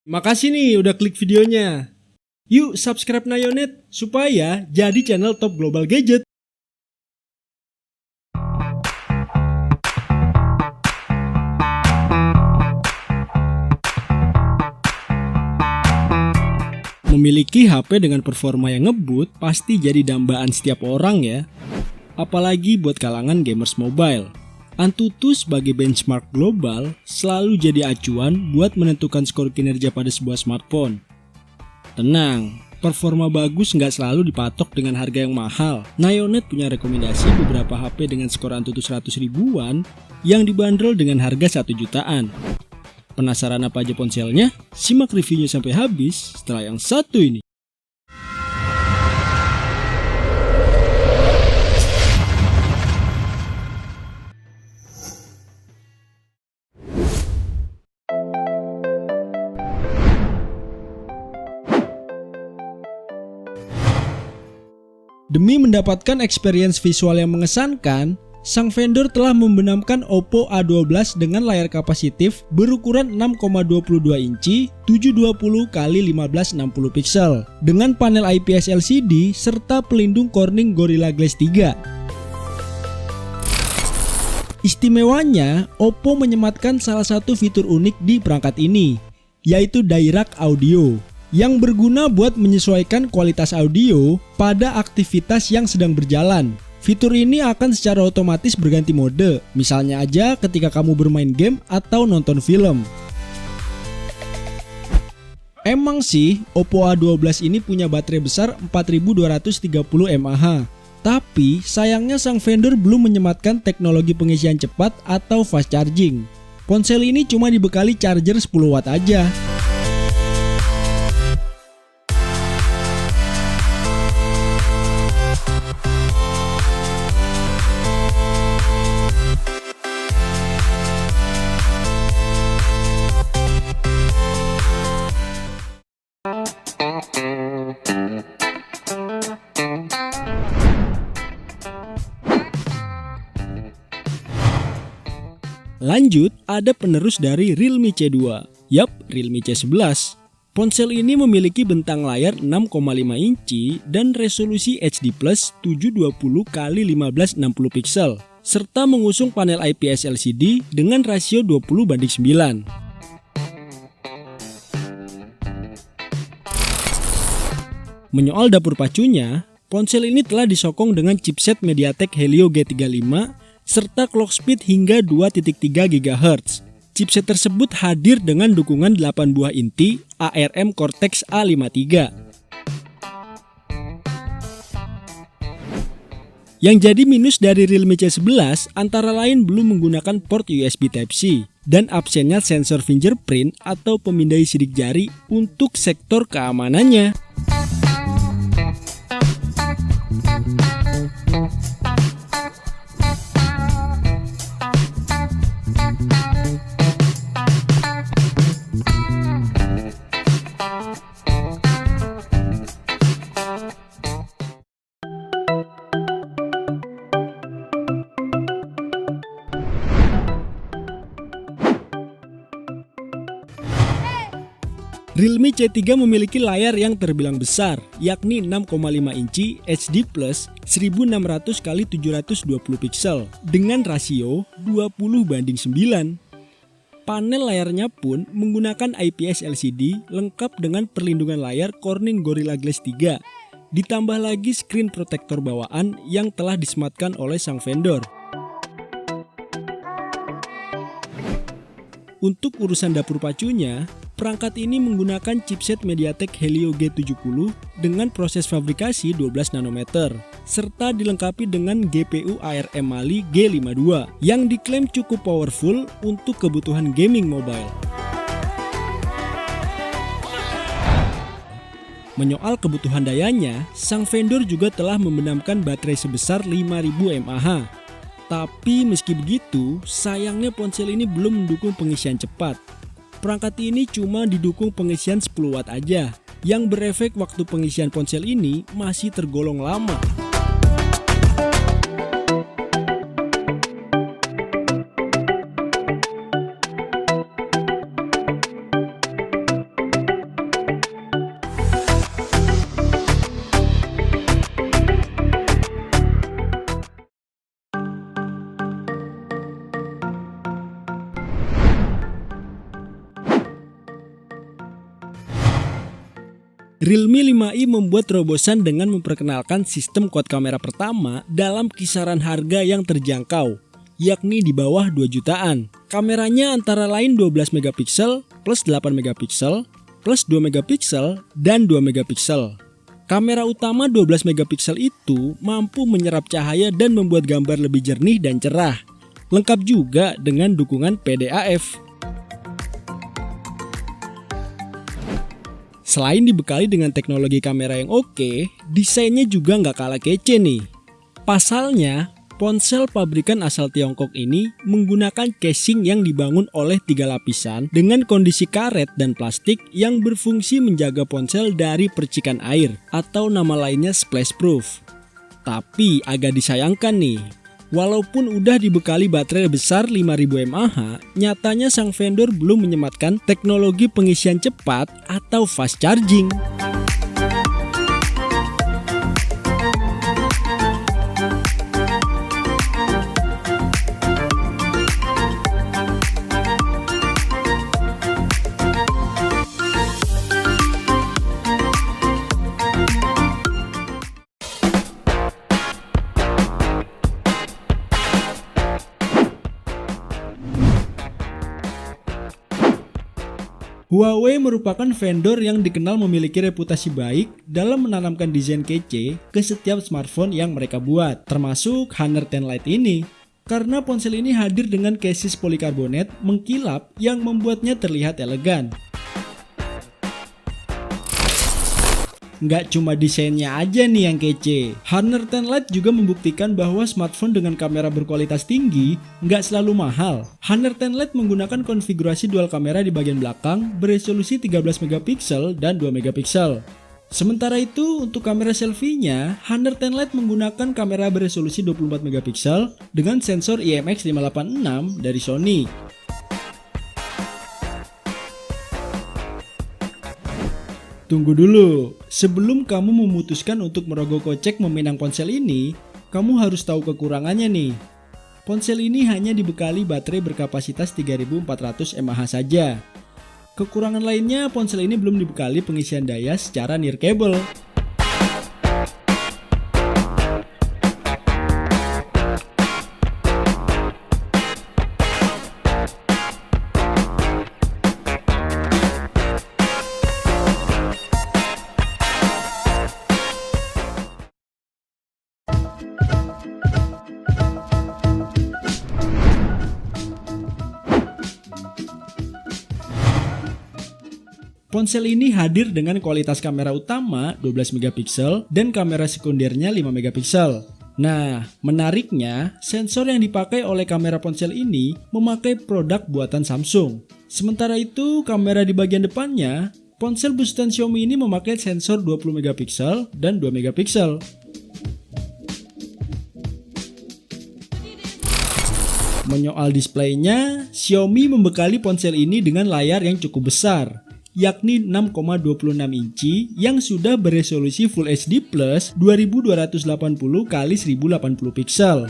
Makasih nih udah klik videonya. Yuk subscribe Nayonet supaya jadi channel top global gadget. Memiliki HP dengan performa yang ngebut pasti jadi dambaan setiap orang ya. Apalagi buat kalangan gamers mobile. Antutu sebagai benchmark global selalu jadi acuan buat menentukan skor kinerja pada sebuah smartphone. Tenang, performa bagus nggak selalu dipatok dengan harga yang mahal. Nayonet punya rekomendasi beberapa HP dengan skor Antutu 100 ribuan yang dibanderol dengan harga 1 jutaan. Penasaran apa aja ponselnya? Simak reviewnya sampai habis setelah yang satu ini. Demi mendapatkan experience visual yang mengesankan, sang vendor telah membenamkan Oppo A12 dengan layar kapasitif berukuran 6,22 inci 720x1560 pixel dengan panel IPS LCD serta pelindung Corning Gorilla Glass 3. Istimewanya, Oppo menyematkan salah satu fitur unik di perangkat ini, yaitu Dirac Audio, yang berguna buat menyesuaikan kualitas audio pada aktivitas yang sedang berjalan. Fitur ini akan secara otomatis berganti mode, misalnya aja ketika kamu bermain game atau nonton film. Emang sih, Oppo A12 ini punya baterai besar 4230 mAh. Tapi sayangnya sang vendor belum menyematkan teknologi pengisian cepat atau fast charging. Ponsel ini cuma dibekali charger 10 watt aja. Lanjut, ada penerus dari Realme C2. Yap, Realme C11. Ponsel ini memiliki bentang layar 6,5 inci dan resolusi HD+ 720x1560 pixel, serta mengusung panel IPS LCD dengan rasio 20:9. Menyoal dapur pacunya, ponsel ini telah disokong dengan chipset MediaTek Helio G35 serta clock speed hingga 2.3 GHz. Chipset tersebut hadir dengan dukungan 8 buah inti ARM Cortex A53. Yang jadi minus dari Realme C11 antara lain belum menggunakan port USB Type-C dan absennya sensor fingerprint atau pemindai sidik jari untuk sektor keamanannya. Realme C3 memiliki layar yang terbilang besar, yakni 6,5 inci HD+ 1600x720 pixel dengan rasio 20:9. Panel layarnya pun menggunakan IPS LCD lengkap dengan perlindungan layar Corning Gorilla Glass 3. Ditambah lagi screen protector bawaan yang telah disematkan oleh sang vendor. Untuk urusan dapur pacunya, perangkat ini menggunakan chipset MediaTek Helio G70 dengan proses fabrikasi 12 nanometer, serta dilengkapi dengan GPU ARM Mali G52 yang diklaim cukup powerful untuk kebutuhan gaming mobile. Menyoal kebutuhan dayanya, sang vendor juga telah membenamkan baterai sebesar 5000 mAh. Tapi meski begitu, sayangnya ponsel ini belum mendukung pengisian cepat. Perangkat ini cuma didukung pengisian 10 watt aja, yang berefek waktu pengisian ponsel ini masih tergolong lama. Realme 5i membuat terobosan dengan memperkenalkan sistem quad kamera pertama dalam kisaran harga yang terjangkau, yakni di bawah 2 jutaan. Kameranya antara lain 12 megapiksel plus 8 megapiksel plus 2 megapiksel dan 2 megapiksel. Kamera utama 12 megapiksel itu mampu menyerap cahaya dan membuat gambar lebih jernih dan cerah. Lengkap juga dengan dukungan PDAF. Selain dibekali dengan teknologi kamera yang oke, desainnya juga nggak kalah kece nih. Pasalnya, ponsel pabrikan asal Tiongkok ini menggunakan casing yang dibangun oleh 3 lapisan dengan kondisi karet dan plastik yang berfungsi menjaga ponsel dari percikan air atau nama lainnya splash proof. Tapi agak disayangkan nih, walaupun udah dibekali baterai besar 5000 mAh, nyatanya sang vendor belum menyematkan teknologi pengisian cepat atau fast charging. Huawei merupakan vendor yang dikenal memiliki reputasi baik dalam menanamkan desain kece ke setiap smartphone yang mereka buat, termasuk Honor 10 Lite ini. Karena ponsel ini hadir dengan cases polikarbonat mengkilap yang membuatnya terlihat elegan. Nggak cuma desainnya aja nih yang kece, Honor 10 Lite juga membuktikan bahwa smartphone dengan kamera berkualitas tinggi nggak selalu mahal. Honor 10 Lite menggunakan konfigurasi dual kamera di bagian belakang beresolusi 13 megapiksel dan 2 megapiksel. Sementara itu, untuk kamera selfie-nya, Honor 10 Lite menggunakan kamera beresolusi 24 megapiksel dengan sensor IMX586 dari Sony. Tunggu dulu, sebelum kamu memutuskan untuk merogoh kocek meminang ponsel ini, kamu harus tahu kekurangannya nih. Ponsel ini hanya dibekali baterai berkapasitas 3400 mAh saja. Kekurangan lainnya, ponsel ini belum dibekali pengisian daya secara nirkabel. Ponsel ini hadir dengan kualitas kamera utama 12 megapiksel dan kamera sekundernya 5 megapiksel. Nah, menariknya, sensor yang dipakai oleh kamera ponsel ini memakai produk buatan Samsung. Sementara itu, kamera di bagian depannya, ponsel busutan Xiaomi ini memakai sensor 20 megapiksel dan 2 megapiksel. Menyoal displaynya, Xiaomi membekali ponsel ini dengan layar yang cukup besar, yakni 6,26 inci yang sudah beresolusi Full HD Plus 2280 x 1080 piksel.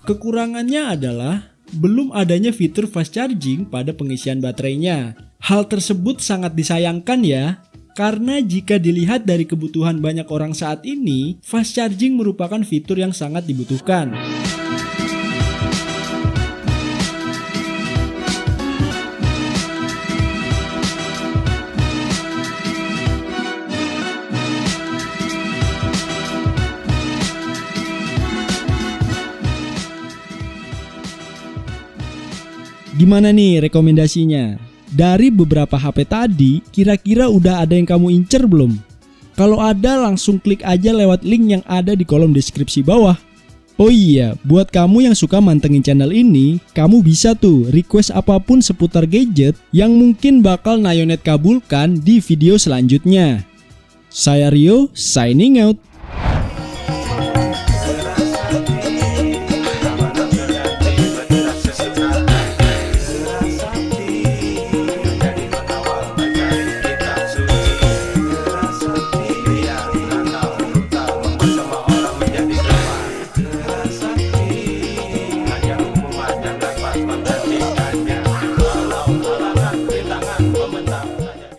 Kekurangannya adalah belum adanya fitur fast charging pada pengisian baterainya. Hal tersebut sangat disayangkan ya, karena jika dilihat dari kebutuhan banyak orang saat ini, fast charging merupakan fitur yang sangat dibutuhkan. Gimana nih rekomendasinya? Dari beberapa HP tadi, kira-kira udah ada yang kamu incer belum? Kalau ada, langsung klik aja lewat link yang ada di kolom deskripsi bawah. Oh iya, buat kamu yang suka mantengin channel ini, kamu bisa tuh request apapun seputar gadget yang mungkin bakal Nayonet kabulkan di video selanjutnya. Saya Rio, signing out.